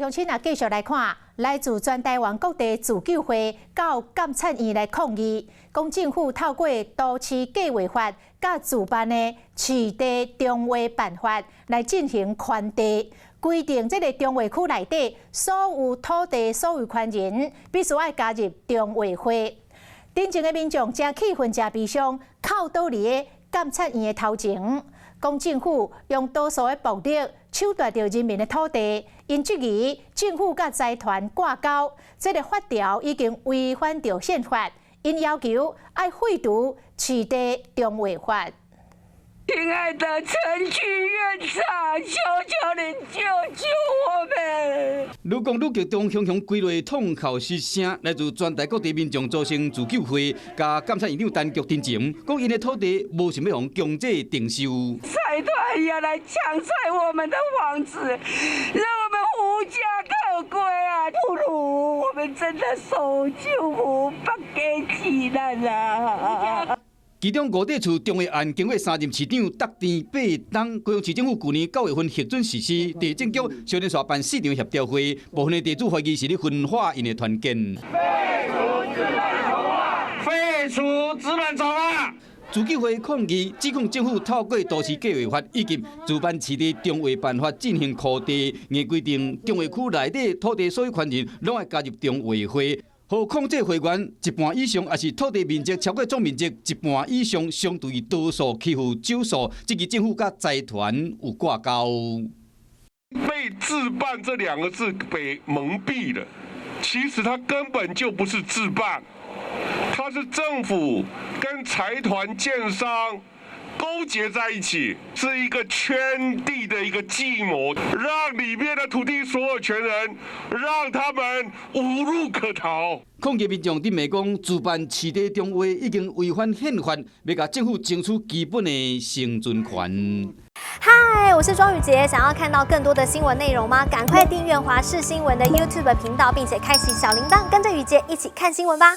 乡亲啊，继续来看，来自全台湾各地自救会到监察院来抗议，讲政府透过都市计划法甲自办的市地中划办法来进行圈地，规定这个中划区内底所有土地所有权人必须要加入中划会。顶前的民众真气愤、真悲伤，靠倒伫个监察院的头前。讲政府用多数的暴力抢夺着人民的土地，因质疑政府甲财团挂钩，这个法条已经违反着宪法，因要求要废除市地中划法。亲爱的陈区院长，求求您救救我们！愈讲愈激动，雄雄归落痛哭失声，来自全台各地民众组成自救会，甲监察院长陈菊တင်前，讲因的土地无想要用强制定收。财团要来抢占我们的房子，让我们无家可归啊！不如我们真的守旧不给起来了。其中五地厝中划案经过3任市长搭田8冬，高雄市政府去年9月份核准实施。地政局小连续办4场协调会，部分的地主怀疑是咧分化因的团建。废除自然草案！自救会抗议，指控政府透过都市计划法以及自办市地中划办法进行扩地，硬规定中划区内底土地所有权人拢要加入中划会。互控制会员一半以上，也是土地面积超过总面积一半以上，相对于多数欺负少数，这个政府甲财团有挂钩。被自办这2个字被蒙蔽了，其实它根本就不是自办，它是政府跟财团建商勾结在一起，是一个圈地的一个计谋，让里面的土地所有权人让他们无路可逃。抗议民众认为讲，自办市地中划已经违反宪法，要甲政府争取基本的生存权。嗨，我是庄宇杰，想要看到更多的新闻内容吗？赶快订阅华视新闻的 YouTube 频道，并且开启小铃铛，跟着宇杰一起看新闻吧。